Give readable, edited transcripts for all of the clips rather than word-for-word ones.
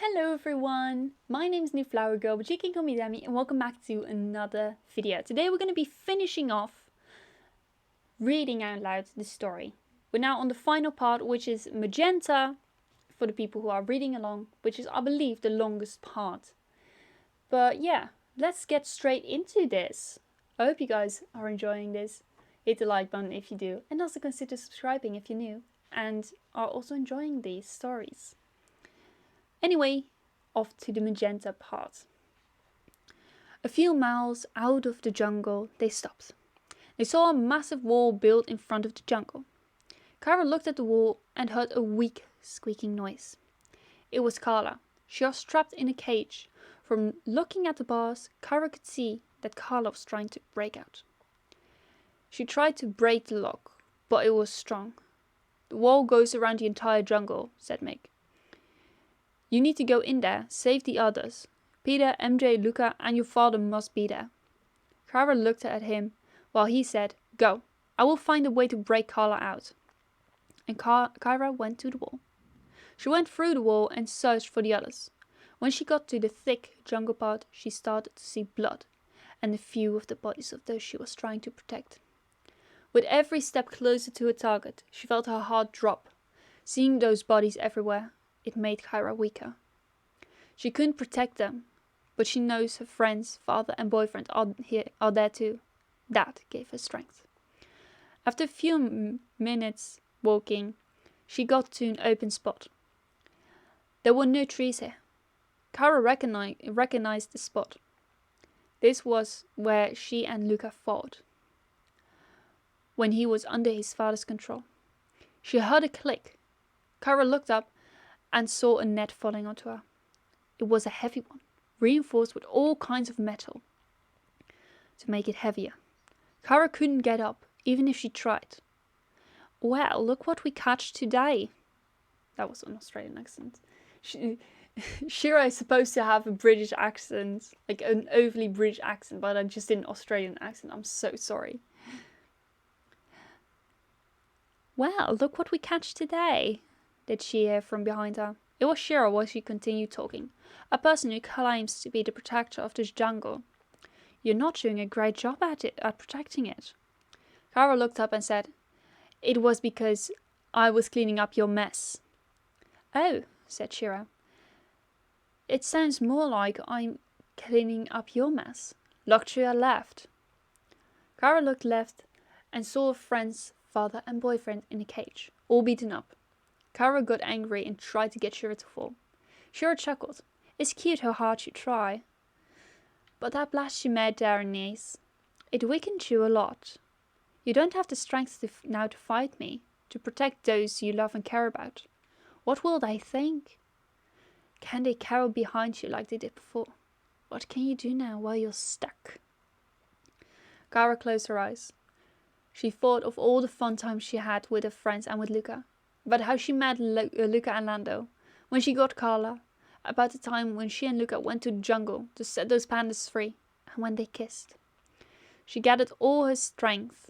Hello everyone, my name is New Flower Girl, but you can call me Demi, and welcome back to another video. Today we're going to be finishing off reading out loud the story. We're now on the final part, which is Magenta, for the people who are reading along, which is, I believe, the longest part. But yeah, let's get straight into this. I hope you guys are enjoying this. Hit the like button if you do, and also consider subscribing if you're new and are also enjoying these stories. Anyway, off to the Magenta part. A few miles out of the jungle, they stopped. They saw a massive wall built in front of the jungle. Kara looked at the wall and heard a weak, squeaking noise. It was Carla. She was trapped in a cage. From looking at the bars, Kara could see that Carla was trying to break out. She tried to break the lock, but it was strong. The wall goes around the entire jungle, said Meg. You need to go in there, save the others. Peter, MJ, Luca, and your father must be there. Kara looked at him while he said, Go, I will find a way to break Carla out. And Kara went to the wall. She went through the wall and searched for the others. When she got to the thick jungle part, she started to see blood and a few of the bodies of those she was trying to protect. With every step closer to her target, she felt her heart drop. Seeing those bodies everywhere, it made Kara weaker. She couldn't protect them, but she knows her friends, father and boyfriend are there too. That gave her strength. After a few minutes walking, she got to an open spot. There were no trees here. Kara recognized the spot. This was where she and Luca fought, when he was under his father's control. She heard a click. Kara looked up and saw a net falling onto her. It was a heavy one, reinforced with all kinds of metal to make it heavier. Kara couldn't get up, even if she tried. Well, look what we catch today. That was an Australian accent. Shira is supposed to have a British accent, like an overly British accent, but I just did an Australian accent. I'm so sorry. Well, look what we catch today, did she hear from behind her. It was Shira while she continued talking. A person who claims to be the protector of this jungle. You're not doing a great job at protecting it. Kara looked up and said, It was because I was cleaning up your mess. Oh, said Shira. It sounds more like I'm cleaning up your mess. Luxuria laughed. Kara looked left and saw her friend's father and boyfriend in a cage, all beaten up. Kara got angry and tried to get Shira to fall. Shira chuckled. It's cute how hard you try. But that blast you made there, niece, it weakened you a lot. You don't have the strength now to fight me, to protect those you love and care about. What will they think? Can they cower behind you like they did before? What can you do now while you're stuck? Kara closed her eyes. She thought of all the fun times she had with her friends and with Luca. About how she met Luca and Lando. When she got Carla. About the time when she and Luca went to the jungle to set those pandas free. And when they kissed. She gathered all her strength.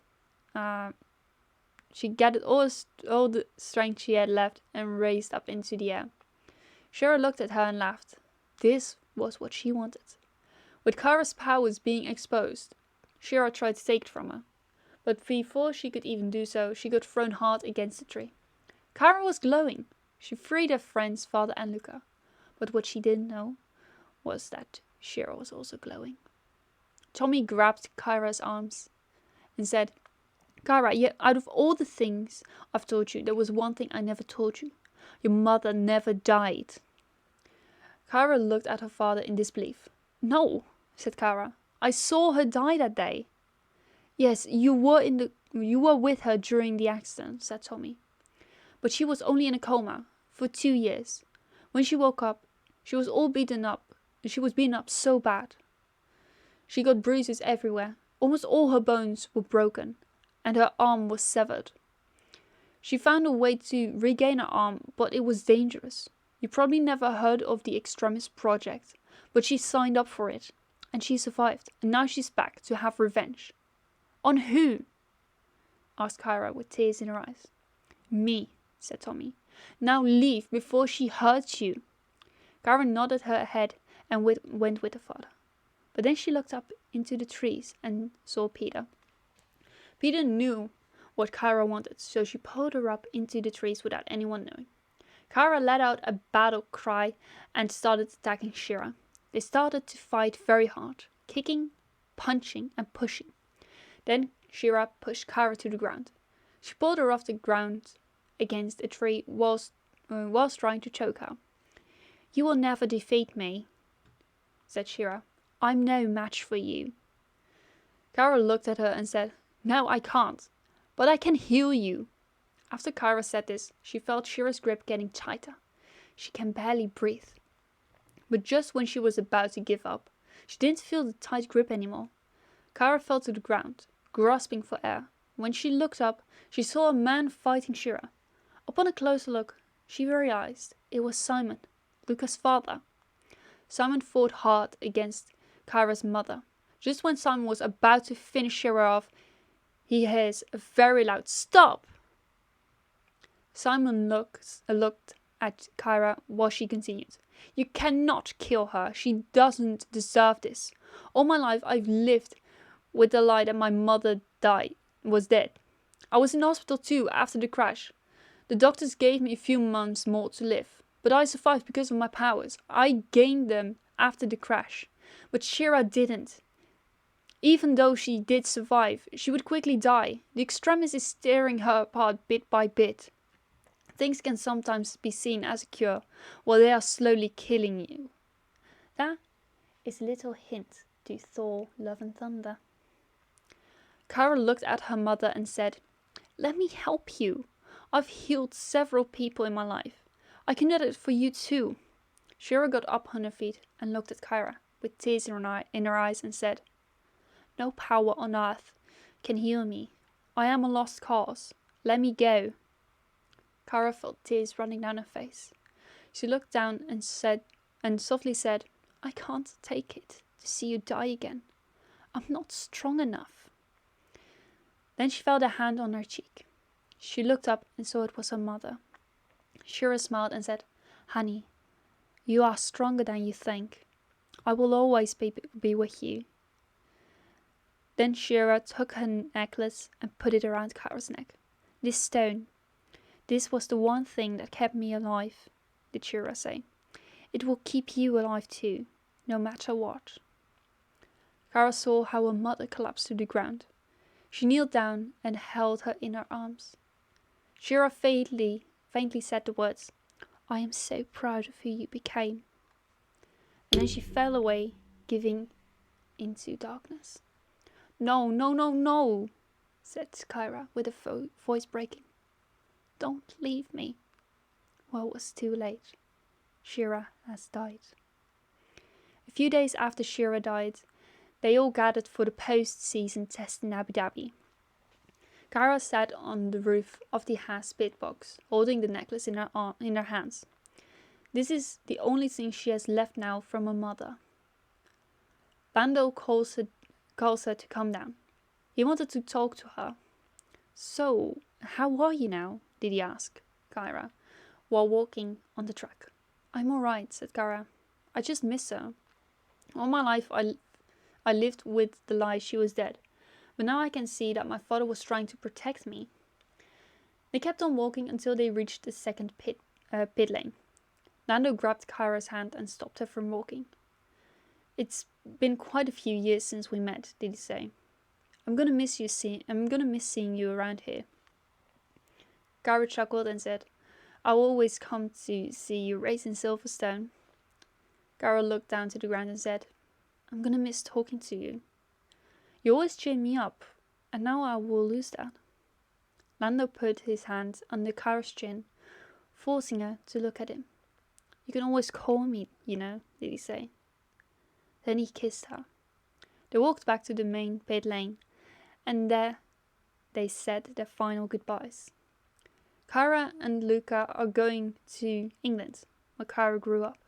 All the strength she had left and raised up into the air. Shira looked at her and laughed. This was what she wanted. With Kara's powers being exposed, Shira tried to take it from her. But before she could even do so, she got thrown hard against a tree. Kara was glowing. She freed her friends, father and Luca. But what she didn't know was that Shira was also glowing. Tommy grabbed Kara's arms and said, Kara, out of all the things I've told you, there was one thing I never told you. Your mother never died. Kara looked at her father in disbelief. No, said Kara. I saw her die that day. Yes, you were with her during the accident, said Tommy. But she was only in a coma for 2 years. When she woke up, she was all beaten up. She was beaten up so bad. She got bruises everywhere. Almost all her bones were broken, and her arm was severed. She found a way to regain her arm, but it was dangerous. You probably never heard of the Extremis Project, but she signed up for it, and she survived, and now she's back to have revenge. On who? Asked Kara with tears in her eyes. Me, said Tommy. Now leave before she hurts you. Kara nodded her head and went with her father. But then she looked up into the trees and saw Peter. Peter knew what Kara wanted, so she pulled her up into the trees without anyone knowing. Kara let out a battle cry and started attacking Shira. They started to fight very hard, kicking, punching and pushing. Then Shira pushed Kara to the ground. She pulled her off the ground against a tree whilst trying to choke her. "You will never defeat me," said Shira. "I'm no match for you." Kara looked at her and said, "No, I can't, but I can heal you." After Kara said this, she felt Shira's grip getting tighter. She can barely breathe. But just when she was about to give up, she didn't feel the tight grip anymore. Kara fell to the ground, grasping for air. When she looked up, she saw a man fighting Shira. Upon a closer look, she realized it was Simon, Luca's father. Simon fought hard against Kara's mother. Just when Simon was about to finish Shira off, he hears a very loud "Stop!" Simon looked at Kara while she continued. "You cannot kill her. She doesn't deserve this. All my life I've lived with the lie that my mother was dead. I was in hospital too after the crash. The doctors gave me a few months more to live, but I survived because of my powers. I gained them after the crash, but Shira didn't. Even though she did survive, she would quickly die. The extremis is tearing her apart bit by bit. Things can sometimes be seen as a cure, while they are slowly killing you." That is a little hint to Thor, Love and Thunder. Kara looked at her mother and said, "Let me help you. I've healed several people in my life. I can do it for you too." Shira got up on her feet and looked at Kara with tears in her eyes and said, "No power on earth can heal me. I am a lost cause. Let me go." Kara felt tears running down her face. She looked down and softly said, "I can't take it to see you die again. I'm not strong enough." Then she felt a hand on her cheek. She looked up and saw it was her mother. Shira smiled and said, "Honey, you are stronger than you think. I will always be with you." Then Shira took her necklace and put it around Kara's neck. "This stone, this was the one thing that kept me alive," did Shira say. "It will keep you alive too, no matter what." Kara saw how her mother collapsed to the ground. She kneeled down and held her in her arms. Shira faintly said the words, "I am so proud of who you became." And then she fell away, giving into darkness. "No, no, no, no," said Kara with her voice breaking. "Don't leave me." Well, it was too late. Shira has died. A few days after Shira died, they all gathered for the post-season test in Abu Dhabi. Kara sat on the roof of the Haas pit box, holding the necklace in her hands. This is the only thing she has left now from her mother. Panda calls her to come down. He wanted to talk to her. "So, how are you now?" did he ask Kara, while walking on the track. "I'm alright," said Kara. "I just miss her. All my life I lived with the lie she was dead, but now I can see that my father was trying to protect me." They kept on walking until they reached the second pit lane. Lando grabbed Kara's hand and stopped her from walking. "It's been quite a few years since we met," did he say. I'm gonna miss seeing you around here." Kara chuckled and said, "I'll always come to see you race in Silverstone." Kara looked down to the ground and said, "I'm gonna miss talking to you. You always cheer me up, and now I will lose that." Lando put his hand under Kara's chin, forcing her to look at him. "You can always call me, you know," did he say. Then he kissed her. They walked back to the main pit lane, and there they said their final goodbyes. Kara and Luca are going to England, where Kara grew up.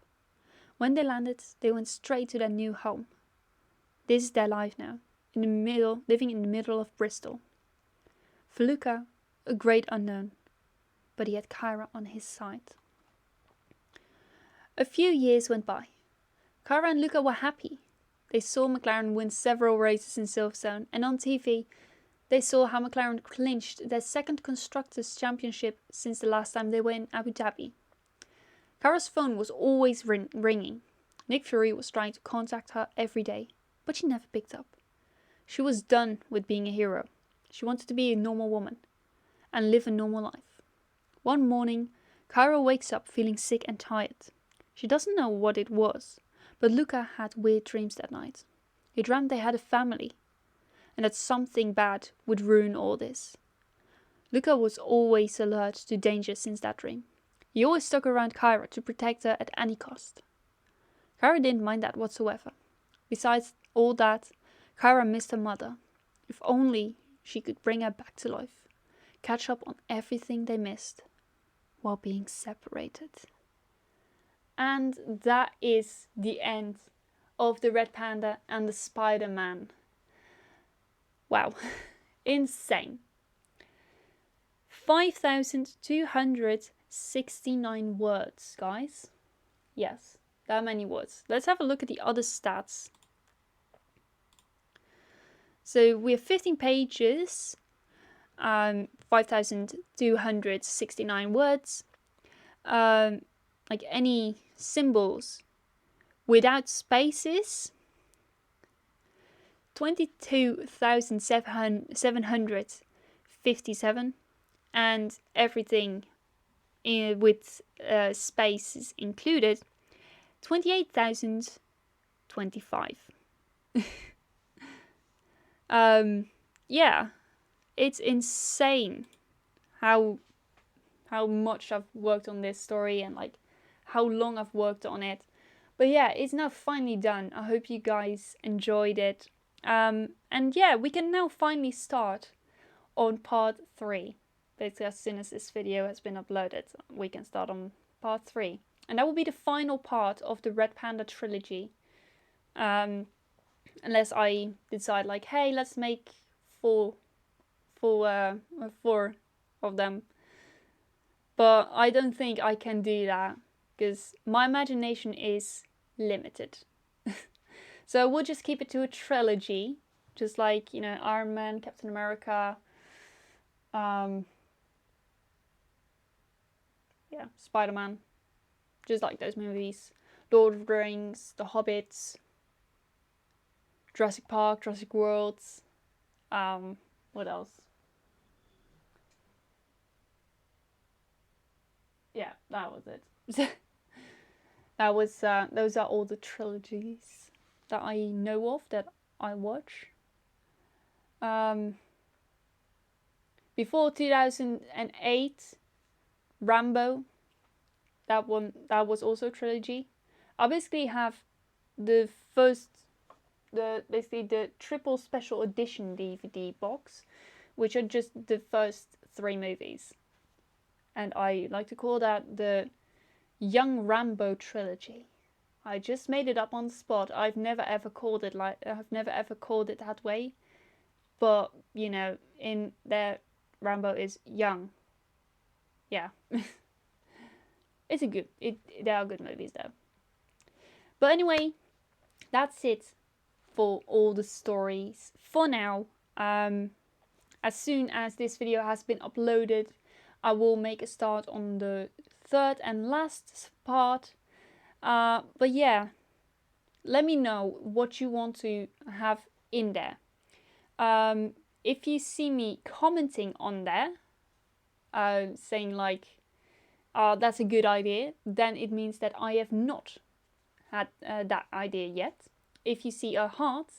When they landed, they went straight to their new home. This is their life now, living in the middle of Bristol. For Luca, a great unknown, but he had Kara on his side. A few years went by. Cara and Luca were happy. They saw McLaren win several races in Silverstone, and on TV, they saw how McLaren clinched their second Constructors' Championship since the last time they were in Abu Dhabi. Cara's phone was always ringing. Nick Fury was trying to contact her every day, but she never picked up. She was done with being a hero. She wanted to be a normal woman and live a normal life. One morning, Cara wakes up feeling sick and tired. She doesn't know what it was, but Luca had weird dreams that night. He dreamt they had a family, and that something bad would ruin all this. Luca was always alert to danger since that dream. He always stuck around Cara to protect her at any cost. Cara didn't mind that whatsoever. Besides all that, Cara missed her mother. If only she could bring her back to life, catch up on everything they missed while being separated. And that is the end of the Red Panda and the Spider-Man. Wow, insane. 5,269 words, guys. Yes, that many words. Let's have a look at the other stats. So we have 15 pages, 5,269 words. Like any symbols without spaces, 22,757, and everything with spaces included, 28,025. Yeah, it's insane how much I've worked on this story and like how long I've worked on it. But yeah, it's now finally done. I hope you guys enjoyed it. And yeah, we can now finally start on part 3. Basically, as soon as this video has been uploaded, we can start on part 3. And that will be the final part of the Red Panda trilogy. Unless I decide like, hey, let's make four of them. But I don't think I can do that because my imagination is limited. So we'll just keep it to a trilogy, just like, you know, Iron Man, Captain America, yeah, Spider-Man, just like those movies, Lord of the Rings, The Hobbits, Jurassic Park, Jurassic World, what else? Yeah, that was it. That was those are all the trilogies that I know of that I watch. Before 2008, Rambo. That was also a trilogy. I basically have the triple special edition DVD box, which are just the first 3 movies. And I like to call that the Young Rambo trilogy. I just made it up on the spot. I've never ever called it that way. But, you know, in there Rambo is young. Yeah. They are good movies though. But anyway, that's it for all the stories for now. As soon as this video has been uploaded, I will make a start on the 3rd and last part. But yeah, let me know what you want to have in there. If you see me commenting on there, saying like, that's a good idea, then it means that I have not had that idea yet. If you see a heart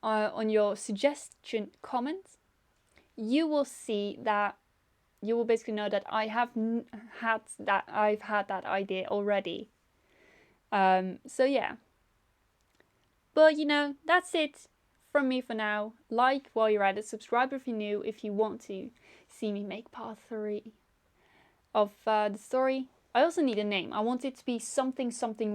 on your suggestion comment, you will see that, you will basically know that I've had that idea already. So yeah. But you know, that's it from me for now. Like while you're at it, subscribe if you're new, if you want to see me make part 3 of the story. I also need a name. I want it to be something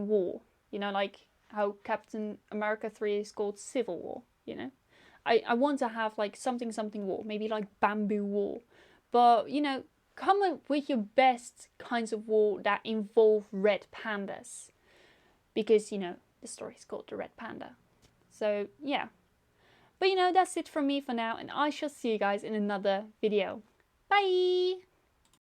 war. You know, like how Captain America 3 is called Civil War, you know. I want to have like something war, maybe like Bamboo War. But, you know, come up with your best kinds of wool that involve red pandas. Because, you know, the story is called The Red Panda. So, yeah. But, you know, that's it from me for now. And I shall see you guys in another video. Bye!